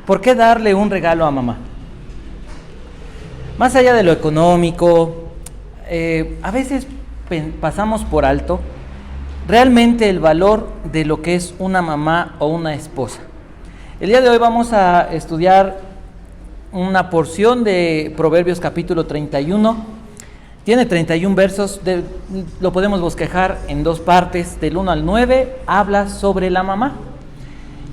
¿Por qué darle un regalo a mamá? Más allá de lo económico, a veces pasamos por alto realmente el valor de lo que es una mamá o una esposa. El día de hoy vamos a estudiar una porción de Proverbios capítulo 31. Tiene 31 versos, lo podemos bosquejar en dos partes. Del 1 al 9 habla sobre la mamá.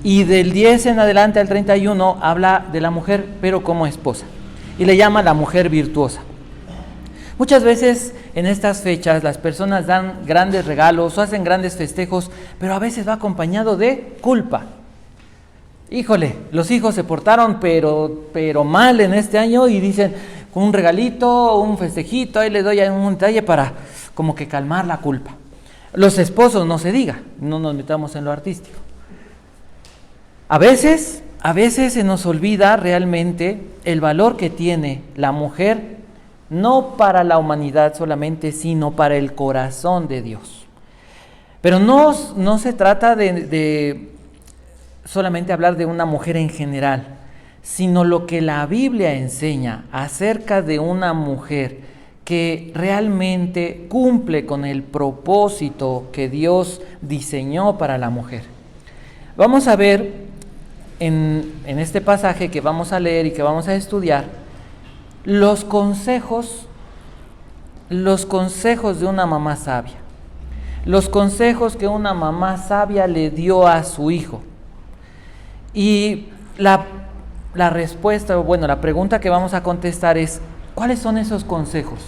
Y del 10 en adelante al 31 habla de la mujer, pero como esposa. Y le llama la mujer virtuosa. Muchas veces en estas fechas las personas dan grandes regalos o hacen grandes festejos, pero a veces va acompañado de culpa. Híjole, los hijos se portaron pero mal en este año y dicen, con un regalito, un festejito, ahí le doy un detalle para como que calmar la culpa. Los esposos no se diga, no nos metamos en lo artístico. A veces se nos olvida realmente el valor que tiene la mujer, no para la humanidad solamente, sino para el corazón de Dios. Pero no se trata de solamente hablar de una mujer en general, sino lo que la Biblia enseña acerca de una mujer que realmente cumple con el propósito que Dios diseñó para la mujer. Vamos a ver en este pasaje que vamos a leer y que vamos a estudiar los consejos de una mamá sabia, los consejos que una mamá sabia le dio a su hijo. Y la respuesta, la pregunta que vamos a contestar es, ¿cuáles son esos consejos?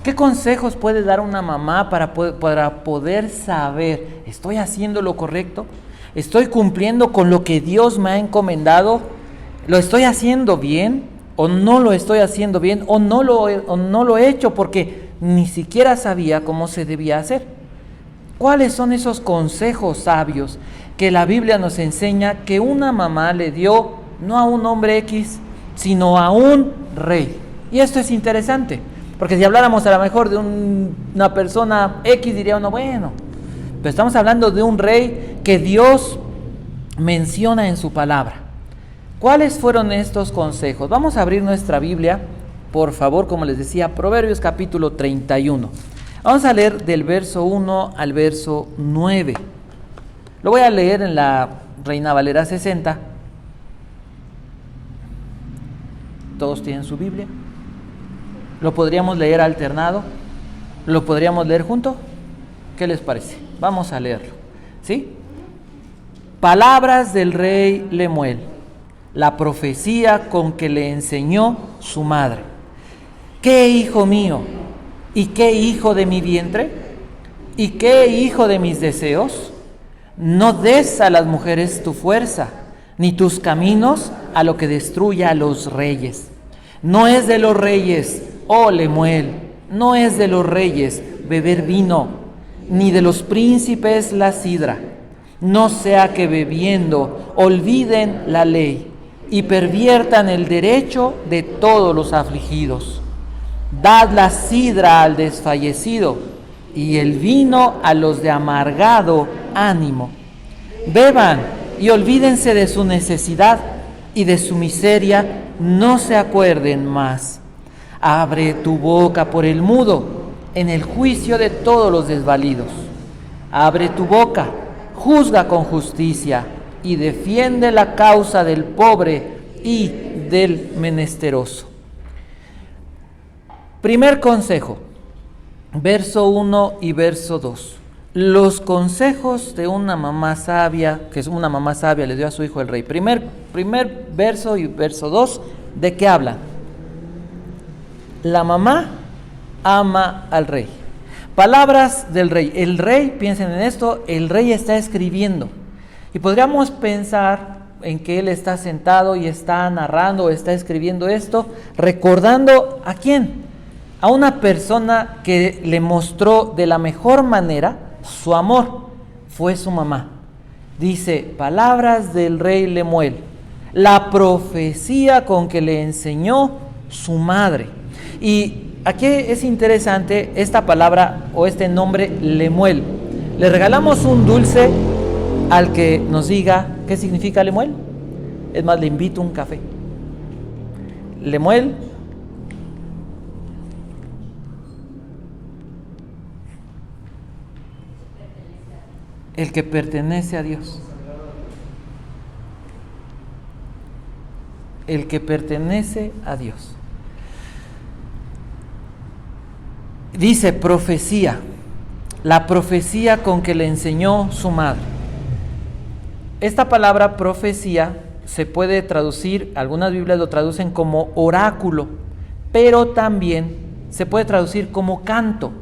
¿Qué consejos puede dar una mamá para poder saber, ¿estoy haciendo lo correcto? ¿Estoy cumpliendo con lo que Dios me ha encomendado? ¿Lo estoy haciendo bien? ¿O no lo estoy haciendo bien? ¿O no lo he hecho porque ni siquiera sabía cómo se debía hacer? ¿Cuáles son esos consejos sabios que la Biblia nos enseña que una mamá le dio no a un hombre X, sino a un rey? Y esto es interesante, porque si habláramos a lo mejor de una persona X, diría uno, bueno, pero estamos hablando de un rey que Dios menciona en su palabra. ¿Cuáles fueron estos consejos? Vamos a abrir nuestra Biblia, por favor, como les decía, Proverbios capítulo 31. Vamos a leer del verso 1 al verso 9. Lo voy a leer en la Reina Valera 60. ¿Todos tienen su Biblia? ¿Lo podríamos leer alternado? ¿Lo podríamos leer junto? ¿Qué les parece? Vamos a leerlo, ¿sí? Palabras del rey Lemuel, la profecía con que le enseñó su madre. ¿Qué hijo mío? ¿Y qué hijo de mi vientre? ¿Y qué hijo de mis deseos? No des a las mujeres tu fuerza, ni tus caminos a lo que destruya a los reyes. No es de los reyes, oh Lemuel, no es de los reyes beber vino, ni de los príncipes la sidra. No sea que bebiendo olviden la ley y perviertan el derecho de todos los afligidos. Dad la sidra al desfallecido y el vino a los de amargado ánimo. Beban y olvídense de su necesidad y de su miseria no se acuerden más. Abre tu boca por el mudo en el juicio de todos los desvalidos. Abre tu boca, juzga con justicia y defiende la causa del pobre y del menesteroso. Primer consejo, verso 1 y verso 2. Los consejos de una mamá sabia, que es una mamá sabia le dio a su hijo el rey. Primer verso y verso 2, ¿de qué habla? La mamá ama al rey. Palabras del rey. El rey, piensen en esto, el rey está escribiendo. Y podríamos pensar en que él está sentado y está narrando, está escribiendo esto, recordando ¿a quién? A una persona que le mostró de la mejor manera su amor, fue su mamá. Dice, palabras del rey Lemuel, la profecía con que le enseñó su madre. Y aquí es interesante esta palabra o este nombre Lemuel. Le regalamos un dulce al que nos diga qué significa Lemuel. Es más, le invito un café. Lemuel, el que pertenece a Dios. El que pertenece a Dios. Dice profecía, la profecía con que le enseñó su madre. Esta palabra profecía se puede traducir, algunas Biblias lo traducen como oráculo, pero también se puede traducir como canto.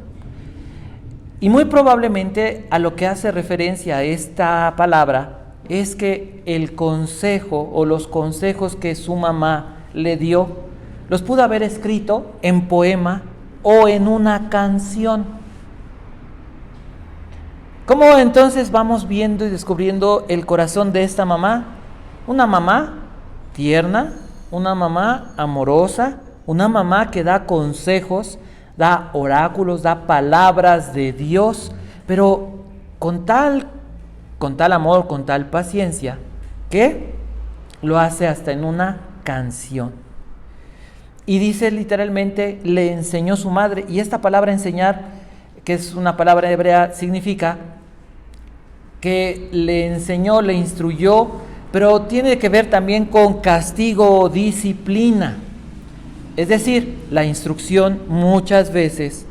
Y muy probablemente a lo que hace referencia esta palabra es que el consejo o los consejos que su mamá le dio, los pudo haber escrito en poema o en una canción. ¿Cómo entonces vamos viendo y descubriendo el corazón de esta mamá? Una mamá tierna, una mamá amorosa, una mamá que da consejos, da oráculos, da palabras de Dios, pero con tal amor, con tal paciencia, que lo hace hasta en una canción. Y dice literalmente, le enseñó su madre, y esta palabra enseñar, que es una palabra hebrea, significa que le enseñó, le instruyó, pero tiene que ver también con castigo o disciplina. Es decir, la instrucción muchas veces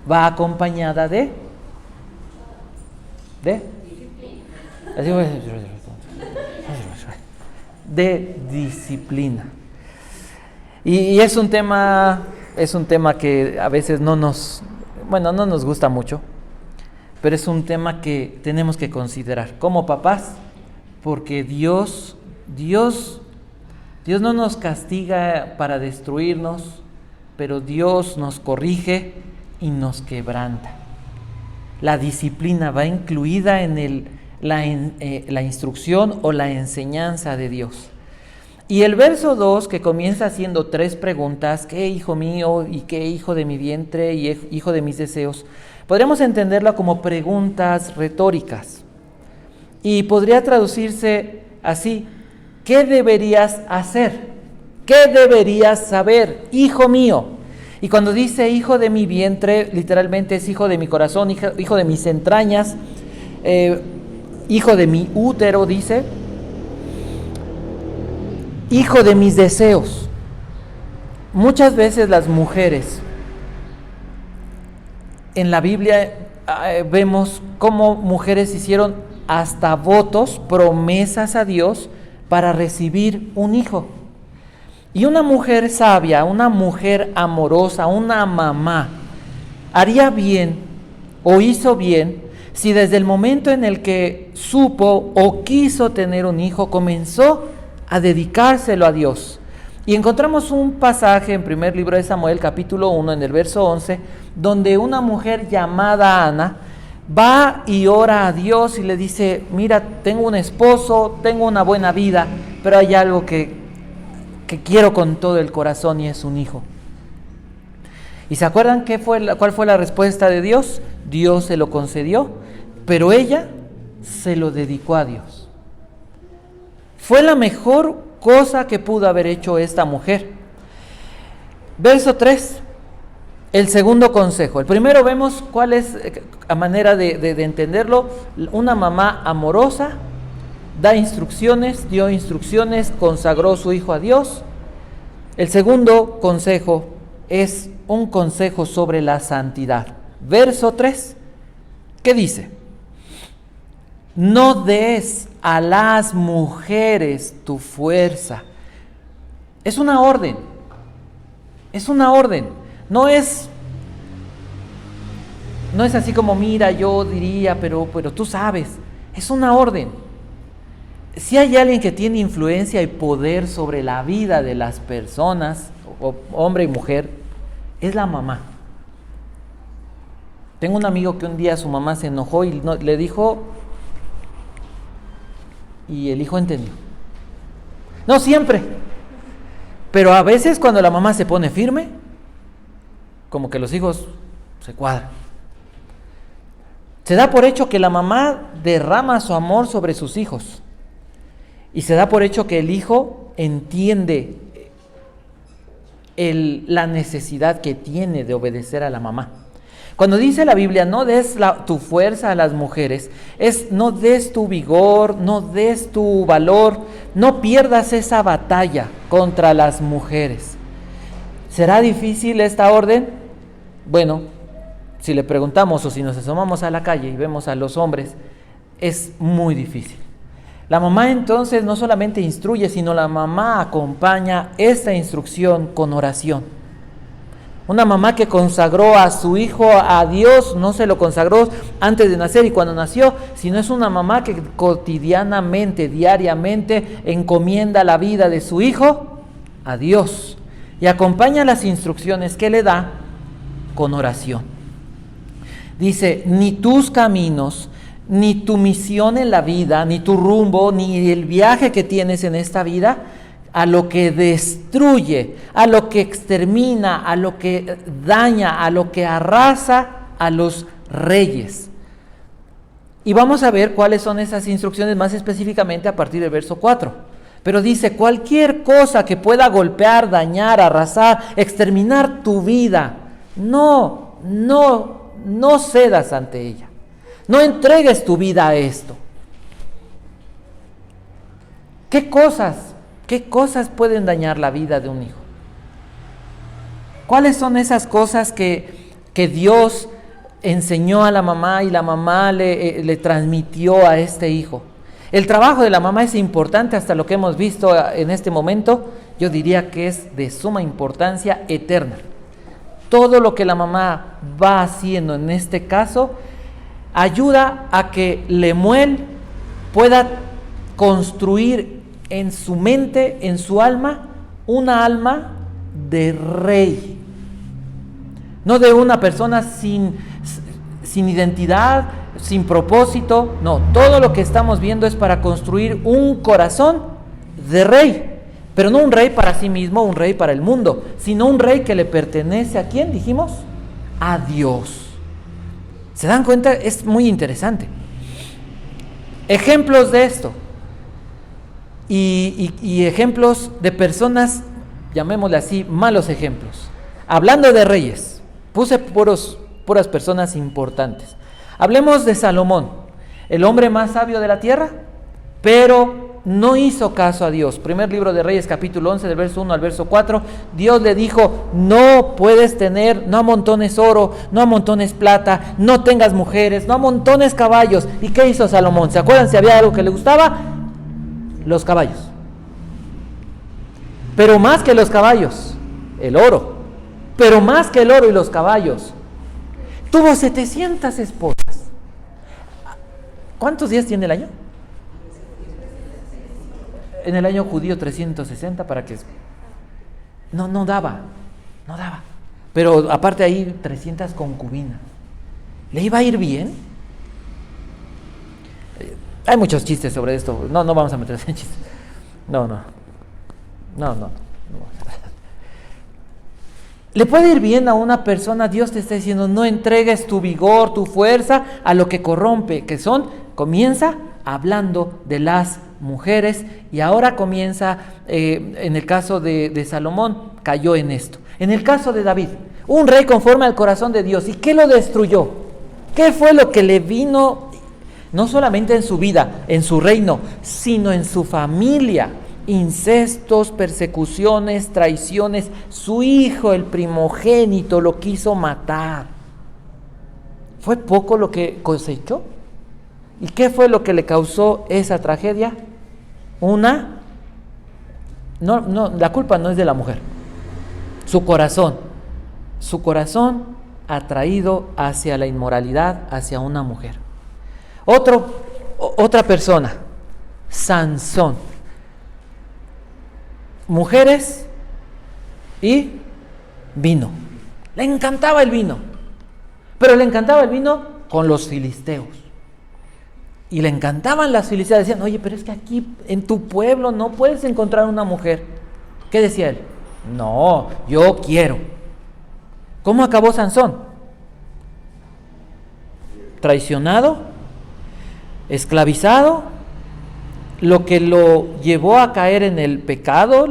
va acompañada de disciplina. Y es un tema que a veces no nos gusta mucho, pero es un tema que tenemos que considerar como papás, porque Dios no nos castiga para destruirnos, pero Dios nos corrige y nos quebranta. La disciplina va incluida en la instrucción o la enseñanza de Dios. Y el verso 2, que comienza haciendo 3 preguntas, ¿qué hijo mío? ¿Y qué hijo de mi vientre? ¿Y hijo de mis deseos? Podríamos entenderlo como preguntas retóricas. Y podría traducirse así: ¿qué deberías hacer? ¿Qué deberías saber, hijo mío? Y cuando dice hijo de mi vientre, literalmente es hijo de mi corazón, hijo de mis entrañas, hijo de mi útero, dice, hijo de mis deseos. Muchas veces las mujeres en la Biblia vemos cómo mujeres hicieron hasta votos, promesas a Dios para recibir un hijo. Y una mujer sabia, una mujer amorosa, una mamá, haría bien o hizo bien si desde el momento en el que supo o quiso tener un hijo, comenzó a dedicárselo a Dios. Y encontramos un pasaje en primer libro de Samuel, capítulo 1, en el verso 11, donde una mujer llamada Ana va y ora a Dios y le dice: mira, tengo un esposo, tengo una buena vida, pero hay algo que quiero con todo el corazón, y es un hijo. ¿Y se acuerdan cuál fue la respuesta de Dios? Dios se lo concedió, pero ella se lo dedicó a Dios. Fue la mejor cosa que pudo haber hecho esta mujer. Verso 3, el segundo consejo. El primero vemos cuál es, a manera de entenderlo, una mamá amorosa, dio instrucciones, consagró su hijo a Dios. El segundo consejo es un consejo sobre la santidad. Verso 3, ¿qué dice? No des a las mujeres tu fuerza. Es una orden. No es así como, mira, yo diría, pero tú sabes. Es una orden. Si hay alguien que tiene influencia y poder sobre la vida de las personas, hombre y mujer, es la mamá. Tengo un amigo que un día su mamá se enojó y le dijo, y el hijo entendió. No siempre, pero a veces cuando la mamá se pone firme, como que los hijos se cuadran. Se da por hecho que la mamá derrama su amor sobre sus hijos. y se da por hecho que el hijo entiende la necesidad que tiene de obedecer a la mamá. Cuando dice la Biblia, no des tu fuerza a las mujeres, no des tu vigor, no des tu valor, no pierdas esa batalla contra las mujeres. ¿Será difícil esta orden? Bueno, si le preguntamos o si nos asomamos a la calle y vemos a los hombres, es muy difícil. La mamá entonces no solamente instruye, sino la mamá acompaña esta instrucción con oración. Una mamá que consagró a su hijo a Dios, no se lo consagró antes de nacer y cuando nació, sino es una mamá que cotidianamente, diariamente, encomienda la vida de su hijo a Dios y acompaña las instrucciones que le da con oración. Dice, ni tus caminos, ni tu misión en la vida, ni tu rumbo, ni el viaje que tienes en esta vida, a lo que destruye, a lo que extermina, a lo que daña, a lo que arrasa a los reyes. Y vamos a ver cuáles son esas instrucciones más específicamente a partir del verso 4. Pero dice, cualquier cosa que pueda golpear, dañar, arrasar, exterminar tu vida, no cedas ante ella. No entregues tu vida a esto. ¿Qué cosas pueden dañar la vida de un hijo? ¿Cuáles son esas cosas que Dios enseñó a la mamá y la mamá le transmitió a este hijo? El trabajo de la mamá es importante hasta lo que hemos visto en este momento. Yo diría que es de suma importancia eterna. Todo lo que la mamá va haciendo en este caso ayuda a que Lemuel pueda construir en su mente, en su alma, una alma de rey. No de una persona sin identidad, sin propósito. No, todo lo que estamos viendo es para construir un corazón de rey. Pero no un rey para sí mismo, un rey para el mundo, sino un rey que le pertenece ¿a quién dijimos? A Dios. ¿Se dan cuenta? Es muy interesante. Ejemplos de esto. Y ejemplos de personas, llamémosle así, malos ejemplos. Hablando de reyes, puse puras personas importantes. Hablemos de Salomón, el hombre más sabio de la tierra, pero no hizo caso a Dios. Primer libro de Reyes, capítulo 11, del verso 1 al verso 4. Dios le dijo, no puedes tener, no amontones oro, no amontones plata, no tengas mujeres, no amontones caballos. ¿Y qué hizo Salomón? ¿Se acuerdan si había algo que le gustaba? Los caballos. Pero más que los caballos, el oro. Pero más que el oro y los caballos, tuvo 700 esposas. ¿Cuántos días tiene el año? En el año judío 360 para que... No daba. Pero aparte ahí 300 concubinas. ¿Le iba a ir bien? Hay muchos chistes sobre esto. No vamos a meternos en chistes. No. ¿Le puede ir bien a una persona? Dios te está diciendo, no entregues tu vigor, tu fuerza a lo que corrompe, comienza hablando de las mujeres y ahora comienza, en el caso de Salomón, cayó en esto. En el caso de David, un rey conforme al corazón de Dios. ¿Y qué lo destruyó? ¿Qué fue lo que le vino, no solamente en su vida, en su reino, sino en su familia? Incestos, persecuciones, traiciones. Su hijo, el primogénito, lo quiso matar. ¿Fue poco lo que cosechó? ¿Y qué fue lo que le causó esa tragedia? La culpa no es de la mujer. Su corazón atraído hacia la inmoralidad, hacia una mujer. Otra persona, Sansón. Mujeres y vino. Le encantaba el vino. Pero le encantaba el vino con los filisteos. Y le encantaban las filisteas. Decían, oye, pero es que aquí en tu pueblo no puedes encontrar una mujer. ¿Qué decía él? No, yo quiero. ¿Cómo acabó Sansón? Traicionado, esclavizado, lo que lo llevó a caer en el pecado,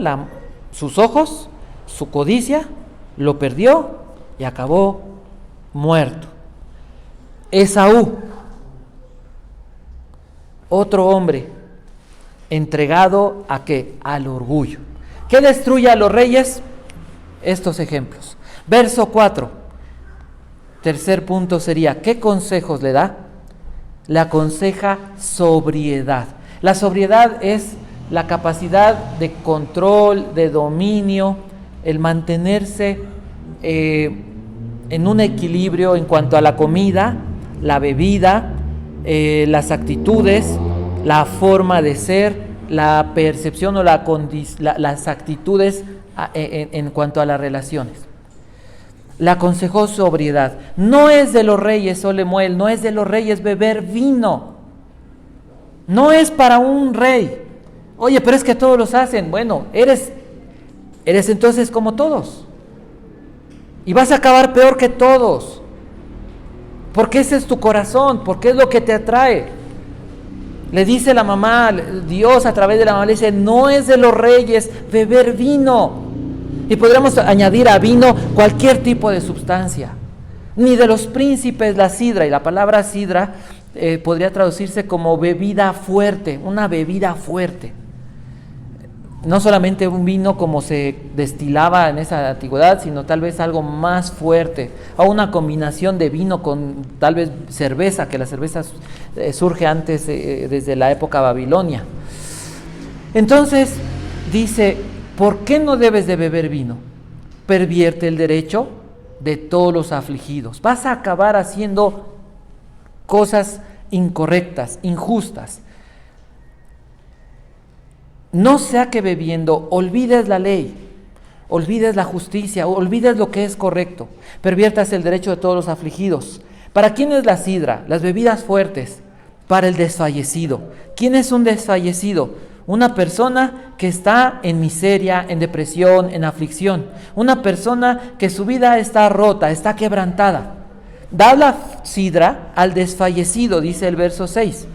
sus ojos, su codicia, lo perdió y acabó muerto. Esaú, otro hombre entregado ¿a qué? Al orgullo. ¿Qué destruye a los reyes? Estos ejemplos. Verso 4. Tercer punto sería, ¿qué consejos le da? Le aconseja sobriedad. La sobriedad es la capacidad de control, de dominio, el mantenerse en un equilibrio en cuanto a la comida, la bebida, las actitudes, la forma de ser, la percepción o las actitudes en cuanto a las relaciones. Le aconsejó sobriedad. No es de los reyes, oh Lemuel, no es de los reyes beber vino. No es para un rey. Oye, pero es que todos los hacen. Bueno, eres entonces como todos. Y vas a acabar peor que todos. Porque ese es tu corazón, porque es lo que te atrae. Le dice la mamá, Dios a través de la mamá le dice, no es de los reyes beber vino. Y podríamos añadir a vino cualquier tipo de sustancia. Ni de los príncipes la sidra, y la palabra sidra podría traducirse como bebida fuerte, una bebida fuerte. No solamente un vino como se destilaba en esa antigüedad, sino tal vez algo más fuerte, o una combinación de vino con tal vez cerveza, que la cerveza surge antes, desde la época babilonia. Entonces dice, ¿por qué no debes de beber vino? Pervierte el derecho de todos los afligidos. Vas a acabar haciendo cosas incorrectas, injustas. No sea que bebiendo olvides la ley, olvides la justicia, olvides lo que es correcto. Perviertas el derecho de todos los afligidos. ¿Para quién es la sidra? Las bebidas fuertes. Para el desfallecido. ¿Quién es un desfallecido? Una persona que está en miseria, en depresión, en aflicción. Una persona que su vida está rota, está quebrantada. Da la sidra al desfallecido, dice el verso 6.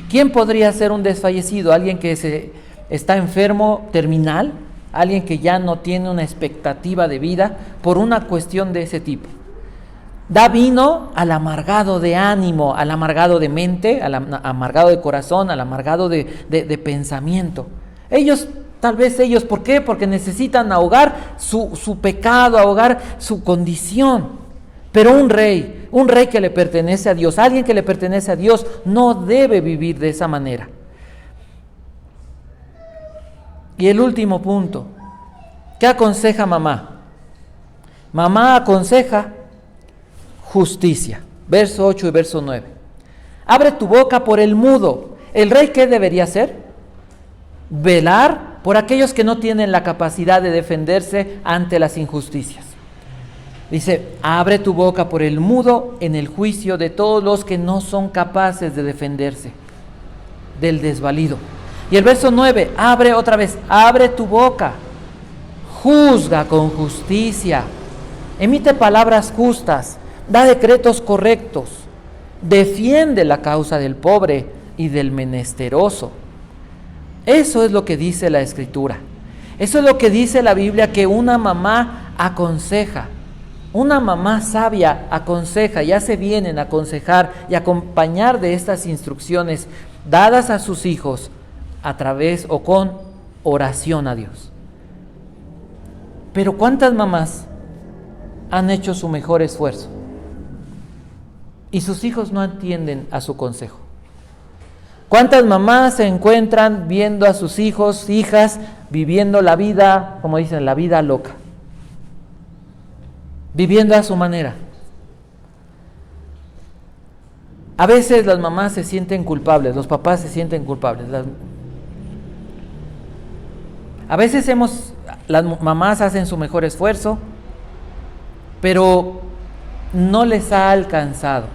¿Quién podría ser un desfallecido? Alguien que está enfermo terminal, alguien que ya no tiene una expectativa de vida por una cuestión de ese tipo. Da vino al amargado de ánimo, al amargado de mente, al amargado de corazón, al amargado de pensamiento. Tal vez ellos, ¿por qué? Porque necesitan ahogar su pecado, ahogar su condición. Pero un rey que le pertenece a Dios, alguien que le pertenece a Dios, no debe vivir de esa manera. Y el último punto, ¿qué aconseja mamá? Mamá aconseja justicia. Verso 8 y verso 9. Abre tu boca por el mudo. ¿El rey qué debería hacer? Velar por aquellos que no tienen la capacidad de defenderse ante las injusticias. Dice, abre tu boca por el mudo en el juicio de todos los que no son capaces de defenderse del desvalido. Y el verso 9, abre tu boca, juzga con justicia, emite palabras justas, da decretos correctos, defiende la causa del pobre y del menesteroso. Eso es lo que dice la Escritura. Eso es lo que dice la Biblia, que una mamá aconseja. Una mamá sabia aconseja y hace bien en aconsejar y acompañar de estas instrucciones dadas a sus hijos a través o con oración a Dios. Pero ¿cuántas mamás han hecho su mejor esfuerzo y sus hijos no atienden a su consejo? ¿Cuántas mamás se encuentran viendo a sus hijos, hijas, viviendo la vida, como dicen, la vida loca? Viviendo a su manera. A veces las mamás se sienten culpables, los papás se sienten culpables. A veces las mamás hacen su mejor esfuerzo, pero no les ha alcanzado.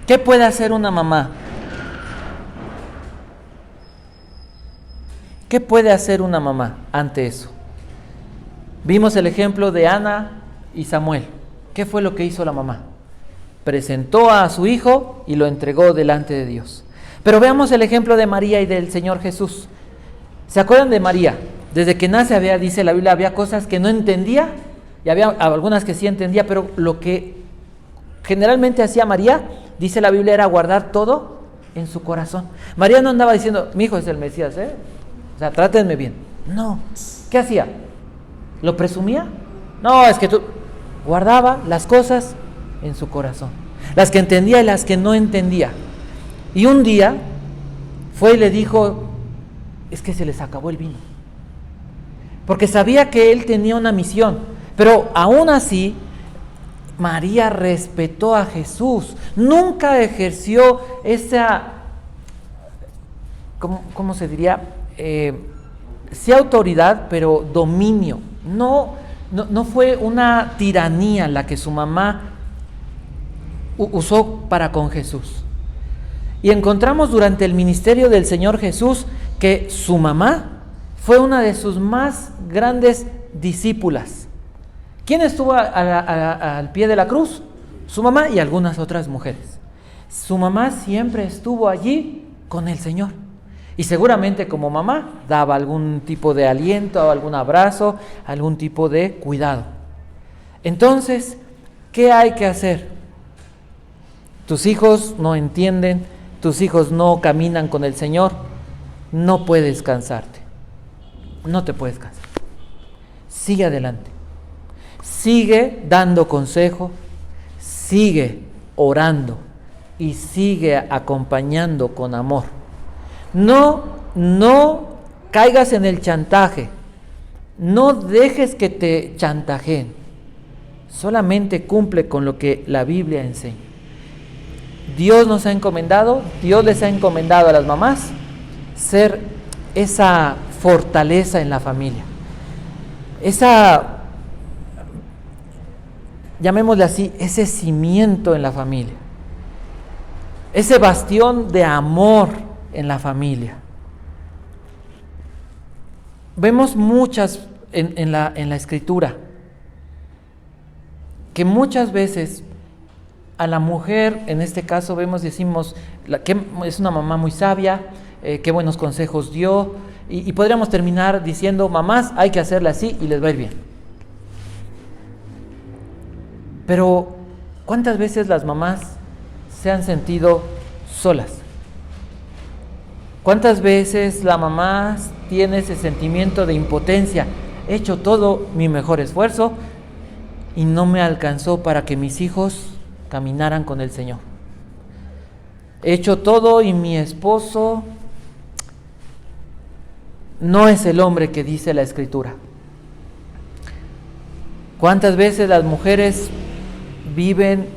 ¿Qué puede hacer una mamá? ¿Qué puede hacer una mamá ante eso? Vimos el ejemplo de Ana y Samuel. ¿Qué fue lo que hizo la mamá? Presentó a su hijo y lo entregó delante de Dios. Pero veamos el ejemplo de María y del Señor Jesús. ¿Se acuerdan de María? Desde que nace dice la Biblia, había cosas que no entendía y había algunas que sí entendía, pero lo que generalmente hacía María, dice la Biblia, era guardar todo en su corazón. María no andaba diciendo, mi hijo es el Mesías, o sea, trátenme bien. No. ¿Qué hacía? ¿Lo presumía? No, es que tú... Guardaba las cosas en su corazón, las que entendía y las que no entendía. Y un día fue y le dijo, es que se les acabó el vino. Porque sabía que él tenía una misión, pero aún así María respetó a Jesús. Nunca ejerció esa, ¿cómo se diría? Sí autoridad, pero dominio. No fue una tiranía la que su mamá usó para con Jesús. Y encontramos durante el ministerio del Señor Jesús que su mamá fue una de sus más grandes discípulas. ¿Quién estuvo al pie de la cruz? Su mamá y algunas otras mujeres. Su mamá siempre estuvo allí con el Señor. Y seguramente como mamá daba algún tipo de aliento, algún abrazo, algún tipo de cuidado. Entonces, ¿qué hay que hacer? Tus hijos no entienden, tus hijos no caminan con el Señor, no puedes cansarte. No te puedes cansar. Sigue adelante. Sigue dando consejo, sigue orando y sigue acompañando con amor. No caigas en el chantaje. No dejes que te chantajeen. Solamente cumple con lo que la Biblia enseña. Dios les ha encomendado a las mamás ser esa fortaleza en la familia. Esa, llamémosle así, ese cimiento en la familia. Ese bastión de amor en la familia. Vemos muchas en la Escritura que muchas veces a la mujer, en este caso decimos que es una mamá muy sabia, qué buenos consejos dio, y podríamos terminar diciendo, mamás, hay que hacerla así y les va a ir bien. Pero ¿cuántas veces las mamás se han sentido solas? ¿Cuántas veces la mamá tiene ese sentimiento de impotencia? He hecho todo mi mejor esfuerzo y no me alcanzó para que mis hijos caminaran con el Señor. He hecho todo y mi esposo no es el hombre que dice la Escritura. ¿Cuántas veces las mujeres viven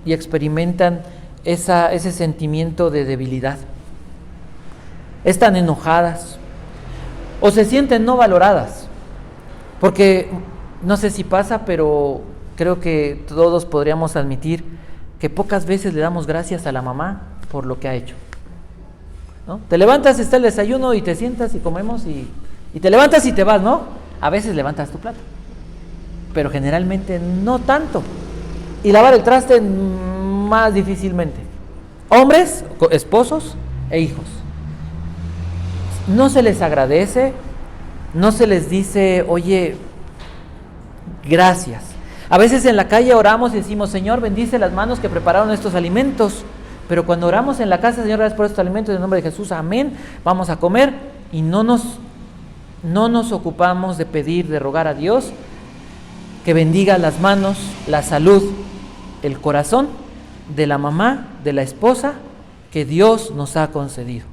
y experimentan ese sentimiento de debilidad? Están enojadas o se sienten no valoradas, porque no sé si pasa, pero creo que todos podríamos admitir que pocas veces le damos gracias a la mamá por lo que ha hecho, ¿no? Te levantas, está el desayuno y te sientas y comemos y te levantas y te vas, ¿no? A veces levantas tu plato, pero generalmente no tanto. Y lavar el traste más difícilmente. Hombres, esposos e hijos. No se les agradece, no se les dice, oye, gracias. A veces en la calle oramos y decimos, Señor, bendice las manos que prepararon estos alimentos. Pero cuando oramos en la casa, Señor, gracias por estos alimentos, en el nombre de Jesús, amén, vamos a comer. Y no nos ocupamos de pedir, de rogar a Dios que bendiga las manos, la salud, el corazón de la mamá, de la esposa que Dios nos ha concedido.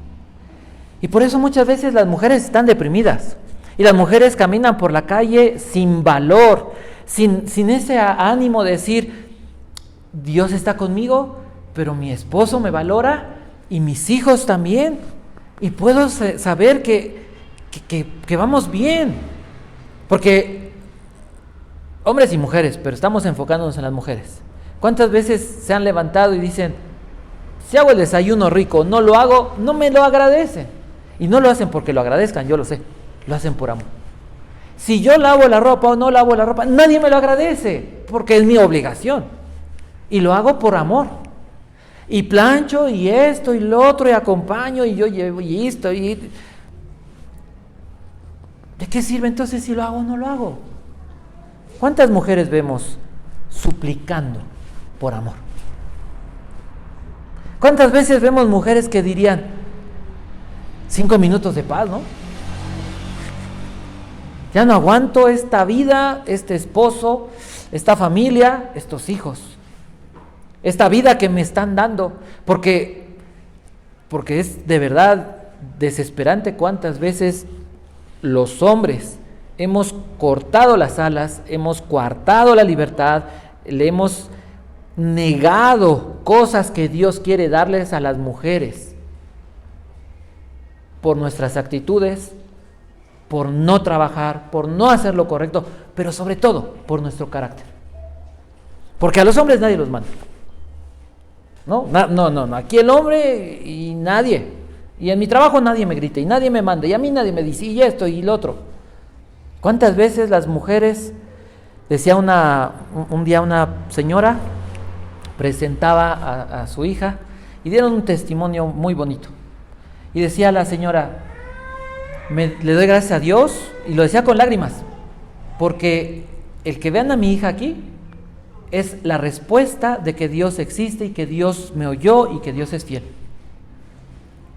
Y por eso muchas veces las mujeres están deprimidas y las mujeres caminan por la calle sin valor, sin ese ánimo de decir, Dios está conmigo, pero mi esposo me valora y mis hijos también, y puedo saber que vamos bien, porque hombres y mujeres, pero estamos enfocándonos en las mujeres. ¿Cuántas veces se han levantado y dicen, si hago el desayuno rico, no lo hago, no me lo agradecen? Y no lo hacen porque lo agradezcan, yo lo sé, lo hacen por amor. Si yo lavo la ropa o no lavo la ropa, nadie me lo agradece, porque es mi obligación. Y lo hago por amor. Y plancho, y esto, y lo otro, y acompaño, y yo llevo, y esto, y... ¿De qué sirve entonces si lo hago o no lo hago? ¿Cuántas mujeres vemos suplicando por amor? ¿Cuántas veces vemos mujeres que dirían 5 minutos de paz, ¿no? Ya no aguanto esta vida, este esposo, esta familia, estos hijos, esta vida que me están dando, porque es de verdad desesperante cuántas veces los hombres hemos cortado las alas, hemos coartado la libertad, le hemos negado cosas que Dios quiere darles a las mujeres por nuestras actitudes, por no trabajar, por no hacer lo correcto, pero sobre todo por nuestro carácter. Porque a los hombres nadie los manda. No, aquí el hombre y nadie. Y en mi trabajo nadie me grita y nadie me manda y a mí nadie me dice y esto y lo otro. ¿Cuántas veces las mujeres, decía un día una señora, presentaba a su hija y dieron un testimonio muy bonito? Y decía la señora, le doy gracias a Dios, y lo decía con lágrimas, porque el que vean a mi hija aquí es la respuesta de que Dios existe y que Dios me oyó y que Dios es fiel.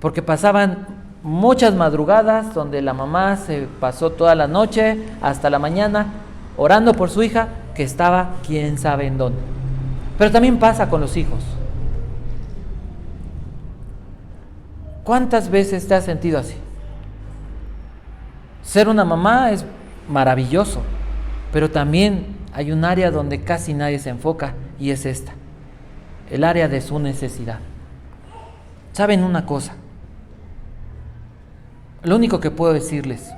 Porque pasaban muchas madrugadas donde la mamá se pasó toda la noche hasta la mañana orando por su hija que estaba quién sabe en dónde. Pero también pasa con los hijos. ¿Cuántas veces te has sentido así? Ser una mamá es maravilloso, pero también hay un área donde casi nadie se enfoca y es esta, el área de su necesidad. ¿Saben una cosa? Lo único que puedo decirles,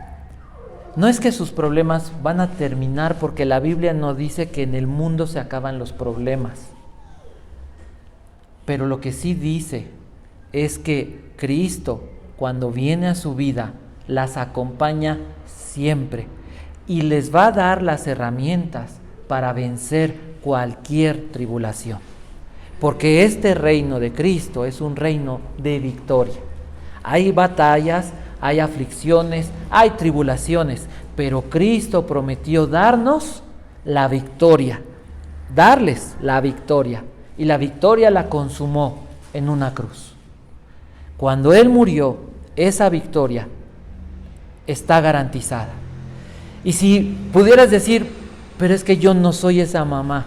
no es que sus problemas van a terminar, porque la Biblia no dice que en el mundo se acaban los problemas. Pero lo que sí dice es que Cristo, cuando viene a su vida, las acompaña siempre y les va a dar las herramientas para vencer cualquier tribulación. Porque este reino de Cristo es un reino de victoria. Hay batallas, hay aflicciones, hay tribulaciones, pero Cristo prometió darnos la victoria, darles la victoria, y la victoria la consumó en una cruz. Cuando Él murió, esa victoria está garantizada. Y si pudieras decir, pero es que yo no soy esa mamá,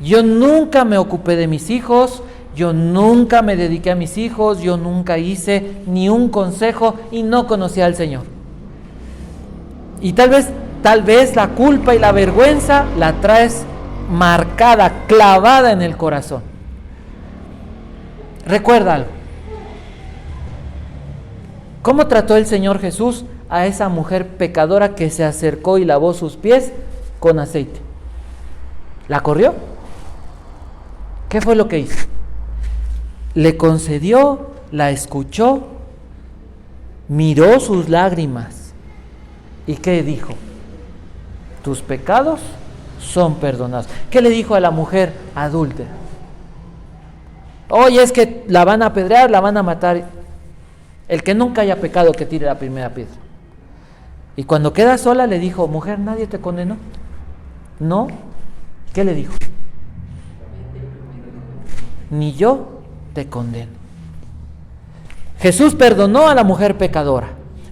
yo nunca me ocupé de mis hijos, yo nunca me dediqué a mis hijos, yo nunca hice ni un consejo y no conocía al Señor. Y tal vez la culpa y la vergüenza la traes marcada, clavada en el corazón. Recuerda algo. ¿Cómo trató el Señor Jesús a esa mujer pecadora que se acercó y lavó sus pies con aceite? ¿La corrió? ¿Qué fue lo que hizo? Le concedió, la escuchó, miró sus lágrimas. ¿Y qué dijo? Tus pecados son perdonados. ¿Qué le dijo a la mujer adúltera? Oye, es que la van a apedrear, la van a matar. El que nunca haya pecado, que tire la primera piedra. Y cuando queda sola le dijo, mujer, ¿nadie te condenó? No. ¿Qué le dijo? Ni yo te condeno. Jesús perdonó a la mujer pecadora.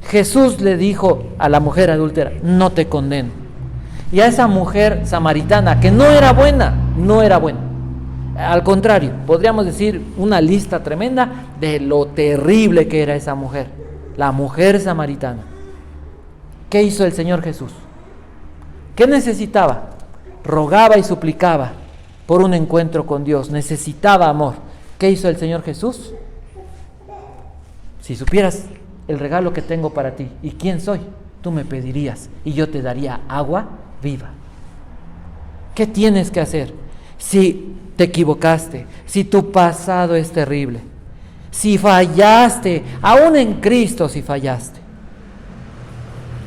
Jesús le dijo a la mujer adúltera, no te condeno. Y a esa mujer samaritana, que no era buena. Al contrario, podríamos decir una lista tremenda de lo terrible que era esa mujer, la mujer samaritana. ¿Qué hizo el Señor Jesús? ¿Qué necesitaba? Rogaba y suplicaba por un encuentro con Dios, necesitaba amor. ¿Qué hizo el Señor Jesús? Si supieras el regalo que tengo para ti y quién soy, tú me pedirías y yo te daría agua viva. ¿Qué tienes que hacer? Si te equivocaste, si tu pasado es terrible, si fallaste, aún en Cristo si fallaste.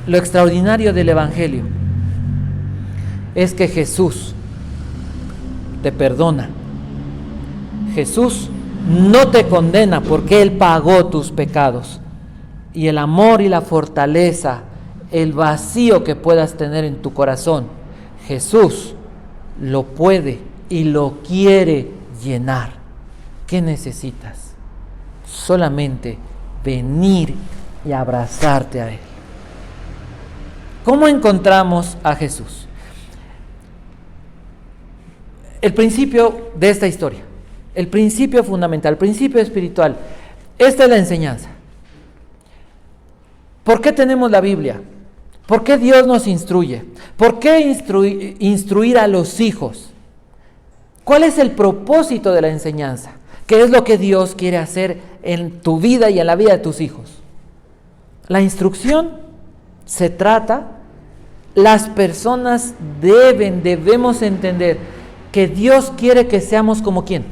Lo extraordinario del Evangelio es que Jesús te perdona. Jesús no te condena porque Él pagó tus pecados. Y el amor y la fortaleza, el vacío que puedas tener en tu corazón, Jesús lo puede y lo quiere llenar. ¿Qué necesitas? Solamente venir y abrazarte a Él. ¿Cómo encontramos a Jesús? El principio de esta historia, el principio fundamental, el principio espiritual, esta es la enseñanza. ¿Por qué tenemos la Biblia? ¿Por qué Dios nos instruye? ¿Por qué instruir a los hijos? ¿Cuál es el propósito de la enseñanza? ¿Qué es lo que Dios quiere hacer en tu vida y en la vida de tus hijos? La instrucción se trata, las personas debemos entender que Dios quiere que seamos como ¿quién?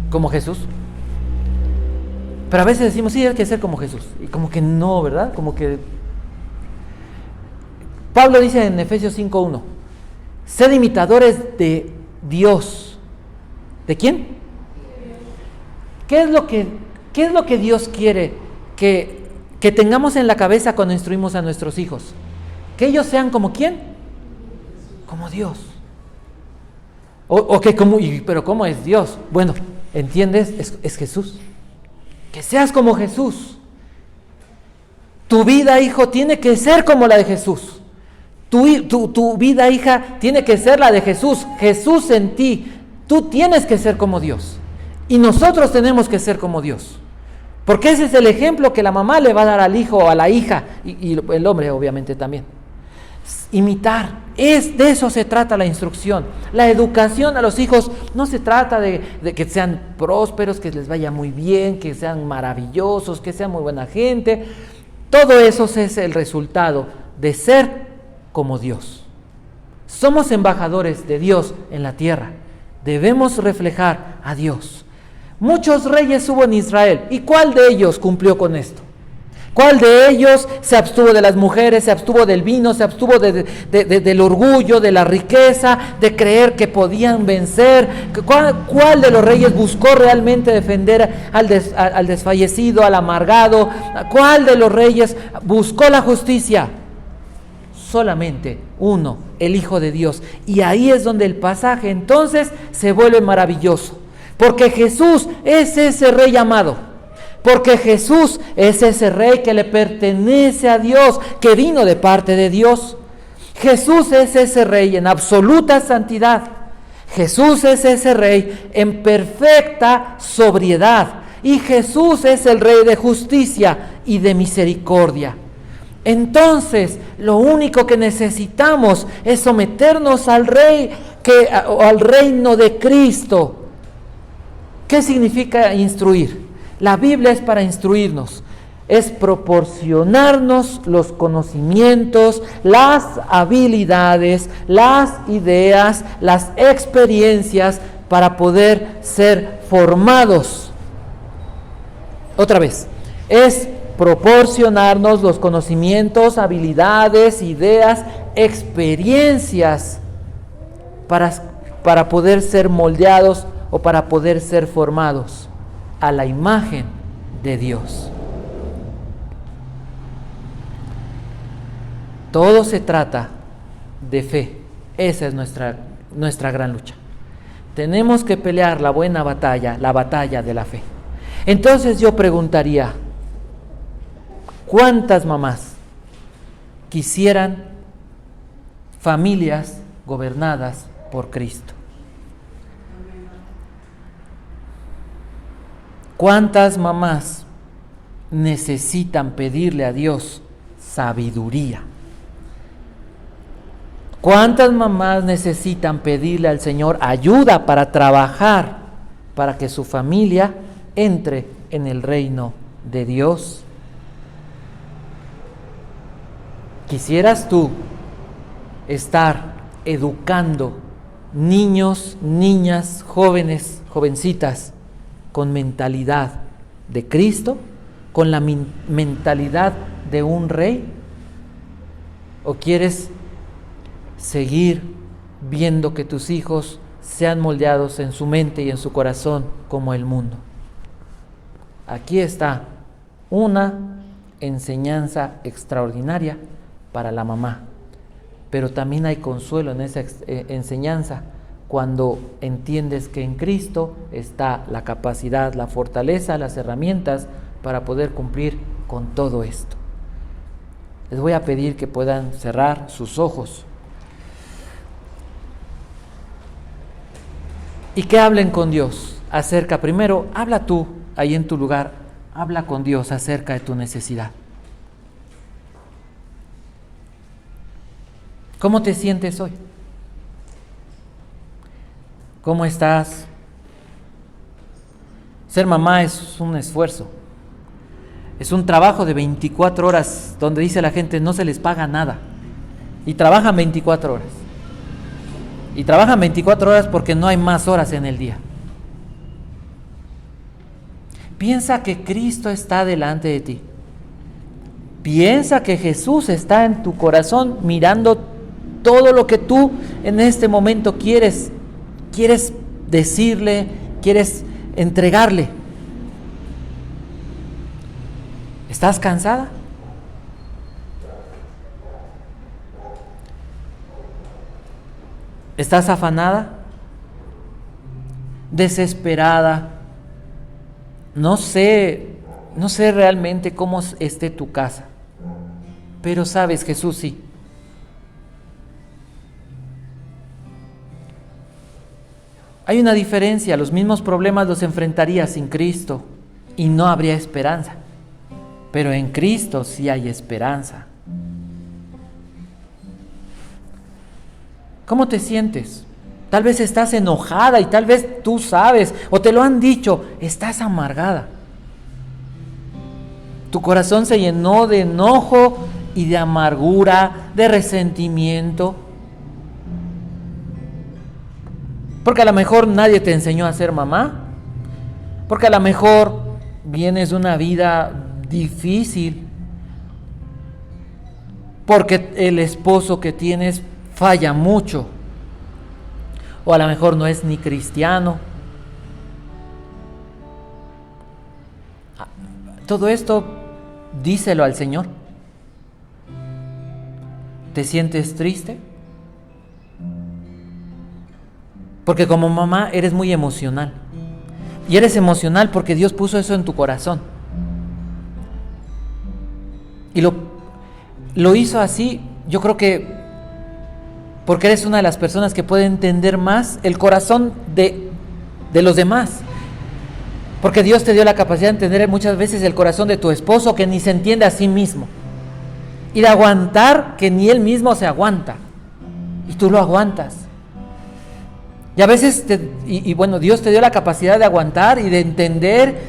Como Jesús. Pero a veces decimos, sí, hay que ser como Jesús. Y como que no, ¿verdad? Como que... Pablo dice en Efesios 5:1, sed imitadores de Dios. ¿De quién? ¿Qué es lo que Dios quiere que tengamos en la cabeza cuando instruimos a nuestros hijos? Que ellos sean como ¿quién? Como Dios. Pero ¿cómo es Dios? Bueno, ¿entiendes? Es Jesús. Que seas como Jesús. Tu vida, hijo, tiene que ser como la de Jesús. Tu vida, hija, tiene que ser la de Jesús. Jesús en ti. Tú tienes que ser como Dios. Y nosotros tenemos que ser como Dios. Porque ese es el ejemplo que la mamá le va a dar al hijo o a la hija. Y el hombre obviamente también. Imitar. De eso se trata la instrucción. La educación a los hijos no se trata de que sean prósperos, que les vaya muy bien, que sean maravillosos, que sean muy buena gente. Todo eso es el resultado de ser como Dios. Somos embajadores de Dios en la tierra. Debemos reflejar a Dios. Muchos reyes hubo en Israel. ¿Y cuál de ellos cumplió con esto? ¿Cuál de ellos se abstuvo de las mujeres, se abstuvo del vino, se abstuvo del orgullo, de la riqueza, de creer que podían vencer? ¿Cuál de los reyes buscó realmente defender al desfallecido, al amargado? ¿Cuál de los reyes buscó la justicia? Solamente uno, el Hijo de Dios. Y ahí es donde el pasaje entonces se vuelve maravilloso. Porque Jesús es ese rey amado. Porque Jesús es ese rey que le pertenece a Dios, que vino de parte de Dios. Jesús es ese rey en absoluta santidad. Jesús es ese rey en perfecta sobriedad. Y Jesús es el rey de justicia y de misericordia. Entonces, lo único que necesitamos es someternos al rey, al reino de Cristo. ¿Qué significa instruir? La Biblia es para instruirnos, es proporcionarnos los conocimientos, las habilidades, las ideas, las experiencias para poder ser formados. Otra vez, es proporcionarnos los conocimientos, habilidades, ideas, experiencias para poder ser moldeados o para poder ser formados a la imagen de Dios. Todo se trata de fe. Esa es nuestra gran lucha. Tenemos que pelear la buena batalla, la batalla de la fe. Entonces yo preguntaría, ¿cuántas mamás quisieran familias gobernadas por Cristo? ¿Cuántas mamás necesitan pedirle a Dios sabiduría? ¿Cuántas mamás necesitan pedirle al Señor ayuda para trabajar, para que su familia entre en el reino de Dios? ¿Quisieras tú estar educando niños, niñas, jóvenes, jovencitas, con mentalidad de Cristo, con la mentalidad de un rey? ¿O quieres seguir viendo que tus hijos sean moldeados en su mente y en su corazón como el mundo. Aquí está una enseñanza extraordinaria para la mamá, pero también hay consuelo en esa enseñanza cuando entiendes que en Cristo está la capacidad, la fortaleza, las herramientas para poder cumplir con todo esto. Les voy a pedir que puedan cerrar sus ojos y que hablen con Dios acerca, primero, habla tú ahí en tu lugar, habla con Dios acerca de tu necesidad. ¿Cómo te sientes hoy? ¿Cómo estás? Ser mamá es un esfuerzo. Es un trabajo de 24 horas donde dice la gente no se les paga nada. Y trabajan 24 horas. Y trabajan 24 horas porque no hay más horas en el día. Piensa que Cristo está delante de ti. Piensa que Jesús está en tu corazón mirando todo lo que tú en este momento quieres decirle, quieres entregarle. ¿Estás cansada? ¿Estás afanada? ¿Desesperada? No sé realmente cómo esté tu casa, pero sabes, Jesús sí. Hay una diferencia, los mismos problemas los enfrentarías sin Cristo y no habría esperanza, pero en Cristo sí hay esperanza. ¿Cómo te sientes? Tal vez estás enojada y tal vez tú sabes o te lo han dicho, estás amargada. Tu corazón se llenó de enojo y de amargura, de resentimiento. Porque a lo mejor nadie te enseñó a ser mamá. Porque a lo mejor vienes de una vida difícil. Porque el esposo que tienes falla mucho. O a lo mejor no es ni cristiano. Todo esto díselo al Señor. ¿Te sientes triste? Porque como mamá eres muy emocional. Y eres emocional porque Dios puso eso en tu corazón. Y lo hizo así, yo creo que porque eres una de las personas que puede entender más el corazón de los demás. Porque Dios te dio la capacidad de entender muchas veces el corazón de tu esposo que ni se entiende a sí mismo. Y de aguantar que ni él mismo se aguanta. Y tú lo aguantas. Y a veces, bueno, Dios te dio la capacidad de aguantar y de entender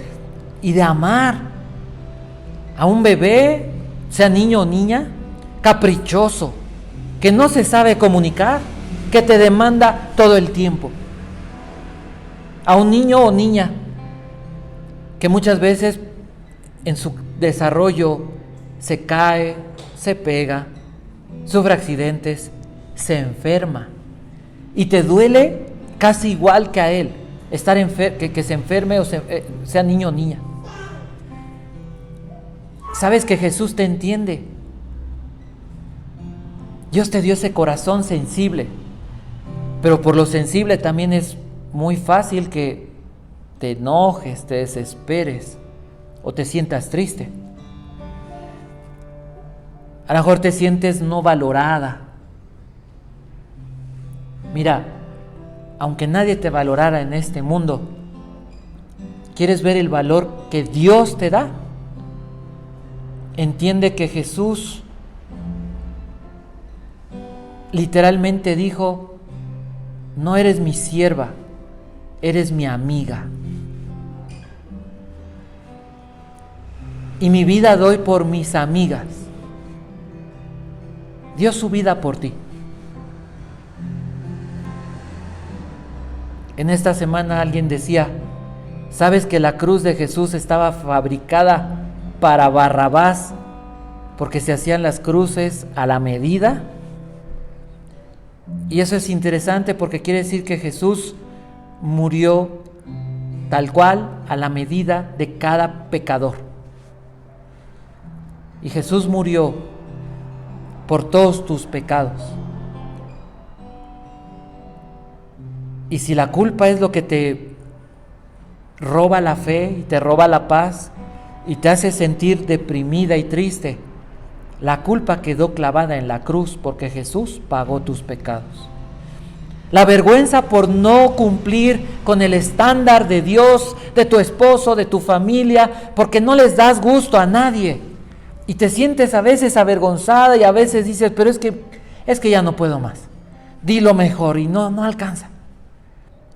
y de amar a un bebé, sea niño o niña, caprichoso, que no se sabe comunicar, que te demanda todo el tiempo. A un niño o niña que muchas veces en su desarrollo se cae, se pega, sufre accidentes, se enferma y te duele casi igual que a él estar que se enferme o sea niño o niña. Sabes que Jesús te entiende. Dios te dio ese corazón sensible, pero por lo sensible también es muy fácil que te enojes, te desesperes o te sientas triste. A lo mejor te sientes no valorada. Mira, aunque nadie te valorara en este mundo, ¿quieres ver el valor que Dios te da? Entiende que Jesús literalmente dijo, no eres mi sierva, eres mi amiga. Y mi vida doy por mis amigas. Dio su vida por ti. En esta semana alguien decía, ¿sabes que la cruz de Jesús estaba fabricada para Barrabás porque se hacían las cruces a la medida? Y eso es interesante porque quiere decir que Jesús murió tal cual a la medida de cada pecador. Y Jesús murió por todos tus pecados. Y si la culpa es lo que te roba la fe y te roba la paz y te hace sentir deprimida y triste, la culpa quedó clavada en la cruz porque Jesús pagó tus pecados. La vergüenza por no cumplir con el estándar de Dios, de tu esposo, de tu familia, porque no les das gusto a nadie. Y te sientes a veces avergonzada y a veces dices, pero es que ya no puedo más. Di lo mejor y no alcanza.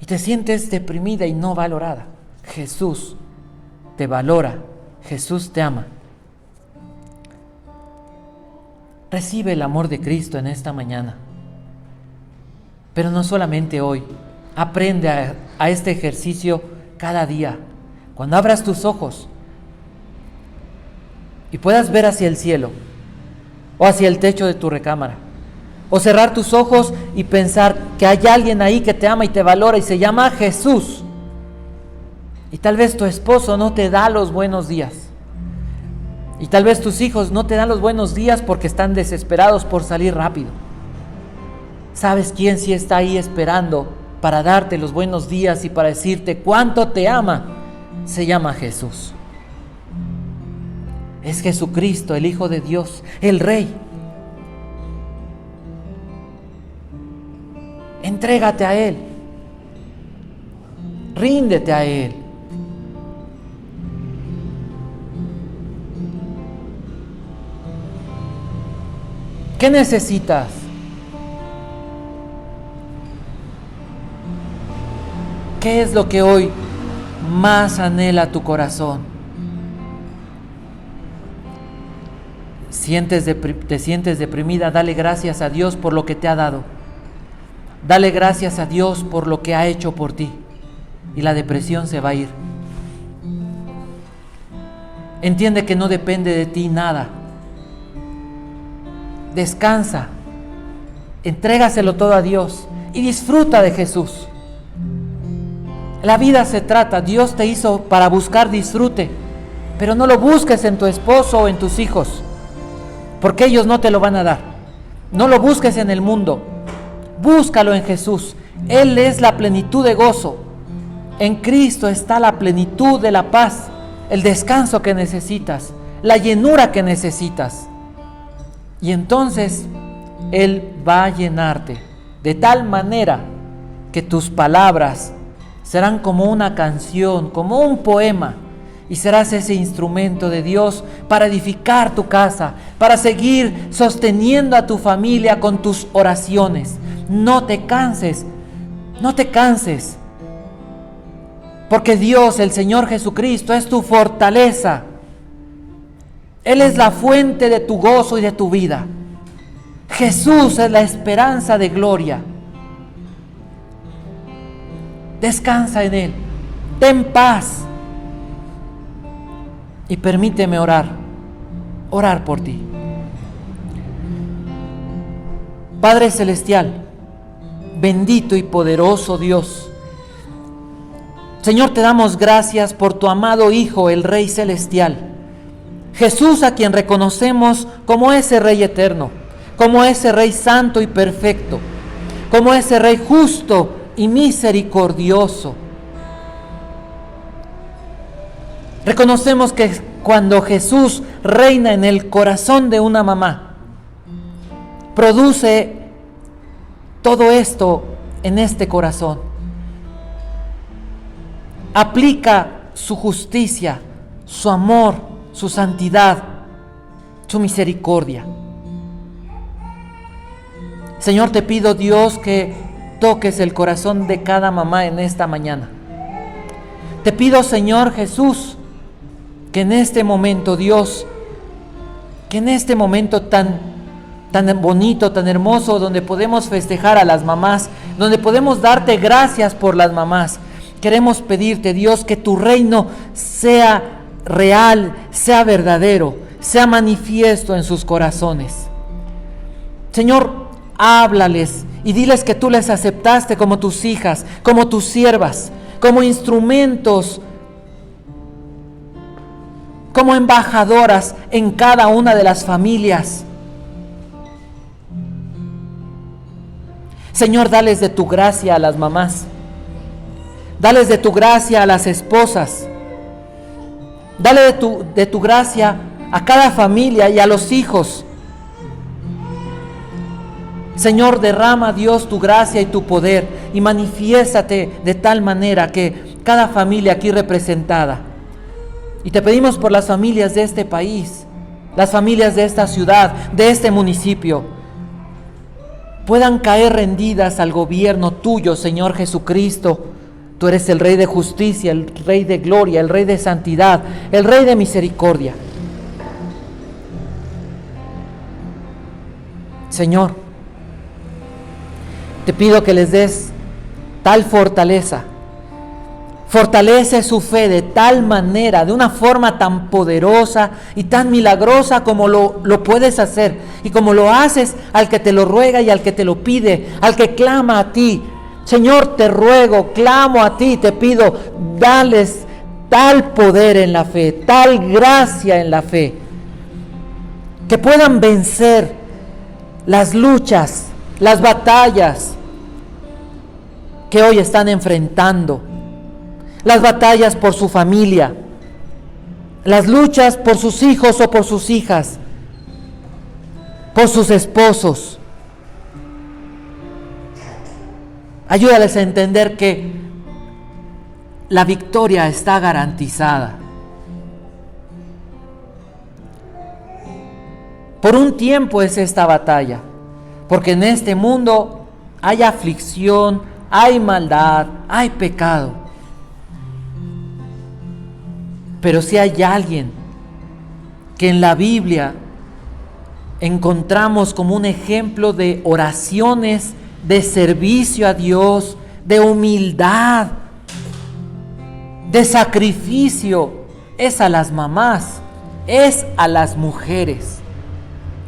Y te sientes deprimida y no valorada. Jesús te valora, Jesús te ama. Recibe el amor de Cristo en esta mañana. Pero no solamente hoy, aprende a este ejercicio cada día. Cuando abras tus ojos y puedas ver hacia el cielo o hacia el techo de tu recámara, o cerrar tus ojos y pensar que hay alguien ahí que te ama y te valora y se llama Jesús. Y tal vez tu esposo no te da los buenos días. Y tal vez tus hijos no te dan los buenos días porque están desesperados por salir rápido. ¿Sabes quién sí está ahí esperando para darte los buenos días y para decirte cuánto te ama? Se llama Jesús. Es Jesucristo, el Hijo de Dios, el Rey. Entrégate a Él. Ríndete a Él. ¿Qué necesitas? ¿Qué es lo que hoy más anhela tu corazón? ¿Te sientes deprimida? Dale gracias a Dios por lo que te ha dado. Dale gracias a Dios por lo que ha hecho por ti. Y la depresión se va a ir. Entiende que no depende de ti nada. Descansa. Entrégaselo todo a Dios. Y disfruta de Jesús. La vida se trata, Dios te hizo para buscar disfrute, pero no lo busques en tu esposo o en tus hijos, porque ellos no te lo van a dar. No lo busques en el mundo, búscalo en Jesús. Él es la plenitud de gozo. En Cristo está la plenitud de la paz, el descanso que necesitas, la llenura que necesitas. Y entonces Él va a llenarte de tal manera que tus palabras serán como una canción, como un poema, y serás ese instrumento de Dios para edificar tu casa, para seguir sosteniendo a tu familia con tus oraciones. No te canses, porque Dios, el Señor Jesucristo, es tu fortaleza. Él es la fuente de tu gozo y de tu vida. Jesús es la esperanza de gloria. Descansa en Él, ten paz y permíteme orar por ti. Padre Celestial, bendito y poderoso Dios, Señor, te damos gracias por tu amado Hijo, el Rey Celestial, Jesús, a quien reconocemos como ese Rey eterno, como ese Rey santo y perfecto, como ese Rey justo y misericordioso. Reconocemos que cuando Jesús reina en el corazón de una mamá, produce todo esto en este corazón. Aplica su justicia, su amor, su santidad, su misericordia. Señor, te pido, Dios, que toques el corazón de cada mamá en esta mañana. Te pido, Señor Jesús, que en este momento, Dios, que en este momento tan bonito, tan hermoso, donde podemos festejar a las mamás, donde podemos darte gracias por las mamás, queremos pedirte, Dios, que tu reino sea real, sea verdadero, sea manifiesto en sus corazones. Señor, háblales y diles que tú les aceptaste como tus hijas, como tus siervas, como instrumentos, como embajadoras en cada una de las familias. Señor, dales de tu gracia a las mamás, dales de tu gracia a las esposas, dale de tu gracia a cada familia y a los hijos. Señor, derrama, Dios, tu gracia y tu poder y manifiéstate de tal manera que cada familia aquí representada, y te pedimos por las familias de este país, las familias de esta ciudad, de este municipio, puedan caer rendidas al gobierno tuyo, Señor Jesucristo. Tú eres el Rey de justicia, el Rey de gloria, el Rey de santidad, el Rey de misericordia. Señor, te pido que les des tal fortaleza. Fortalece su fe de tal manera, de una forma tan poderosa y tan milagrosa como lo puedes hacer y como lo haces al que te lo ruega y al que te lo pide, al que clama a ti. Señor, te ruego, clamo a ti, te pido, dales tal poder en la fe, tal gracia en la fe, que puedan vencer las luchas, las batallas que hoy están enfrentando, las batallas por su familia, las luchas por sus hijos o por sus hijas, por sus esposos. Ayúdales a entender que la victoria está garantizada. Por un tiempo es esta batalla, porque en este mundo hay aflicción, hay maldad, hay pecado. Pero si hay alguien que en la Biblia encontramos como un ejemplo de oraciones, de servicio a Dios, de humildad, de sacrificio, es a las mamás, es a las mujeres.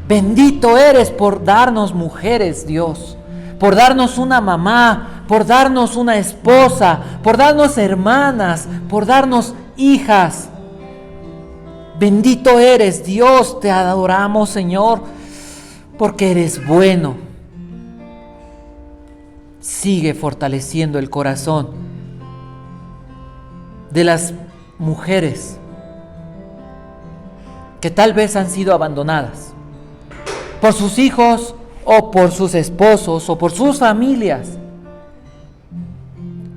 Bendito eres por darnos mujeres, Dios, por darnos una mamá, por darnos una esposa, por darnos hermanas, por darnos hijas. Bendito eres, Dios, te adoramos, Señor, porque eres bueno. Sigue fortaleciendo el corazón de las mujeres que tal vez han sido abandonadas por sus hijos o por sus esposos o por sus familias.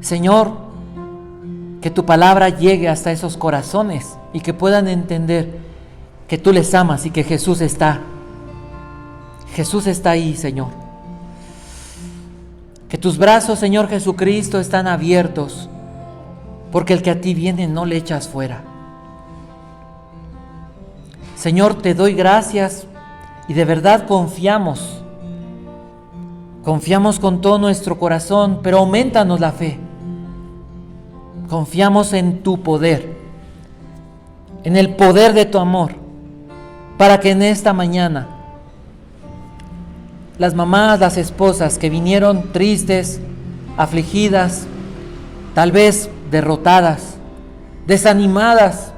Señor, que tu palabra llegue hasta esos corazones y que puedan entender que tú les amas y que Jesús está ahí, Señor. Que tus brazos, Señor Jesucristo, están abiertos, porque el que a ti viene no le echas fuera. Señor, te doy gracias y de verdad confiamos con todo nuestro corazón, pero aumentanos la fe. Confiamos en tu poder, en el poder de tu amor, para que en esta mañana las mamás, las esposas que vinieron tristes, afligidas, tal vez derrotadas, desanimadas,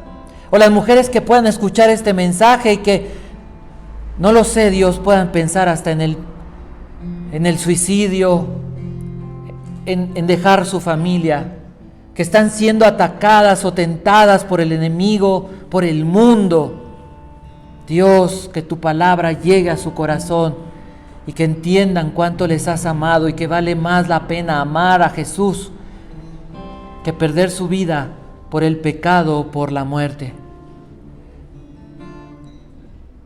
o las mujeres que puedan escuchar este mensaje y que, no lo sé, Dios, puedan pensar hasta en el suicidio, en dejar su familia, que están siendo atacadas o tentadas por el enemigo, por el mundo. Dios, que tu palabra llegue a su corazón y que entiendan cuánto les has amado y que vale más la pena amar a Jesús que perder su vida por el pecado o por la muerte.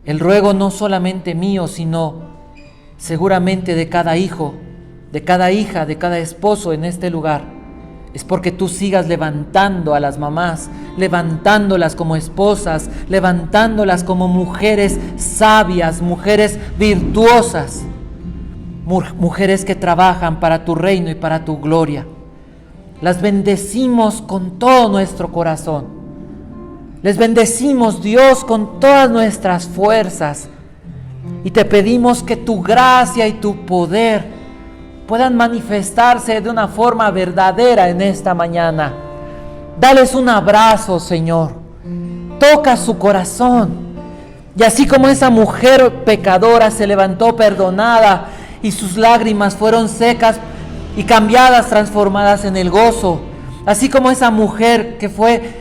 El ruego no solamente mío, sino seguramente de cada hijo, de cada hija, de cada esposo en este lugar, es porque tú sigas levantando a las mamás, levantándolas como esposas, levantándolas como mujeres sabias, mujeres virtuosas, mujeres que trabajan para tu reino y para tu gloria. Las bendecimos con todo nuestro corazón. Les bendecimos, Dios, con todas nuestras fuerzas. Y te pedimos que tu gracia y tu poder puedan manifestarse de una forma verdadera en esta mañana. Dales un abrazo, Señor. Toca su corazón. Y así como esa mujer pecadora se levantó perdonada y sus lágrimas fueron secas y cambiadas, transformadas en el gozo. Así como esa mujer que fue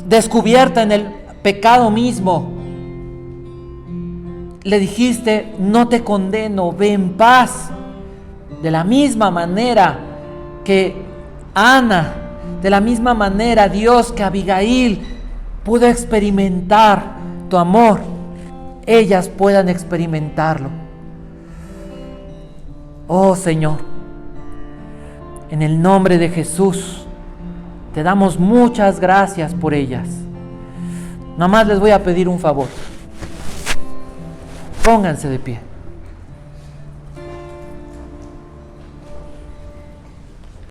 descubierta en el pecado mismo, le dijiste: no te condeno, ve en paz. De la misma manera que Ana, de la misma manera, Dios, que Abigail pudo experimentar tu amor, ellas puedan experimentarlo. Oh Señor, en el nombre de Jesús, te damos muchas gracias por ellas. Nada más les voy a pedir un favor. Pónganse de pie.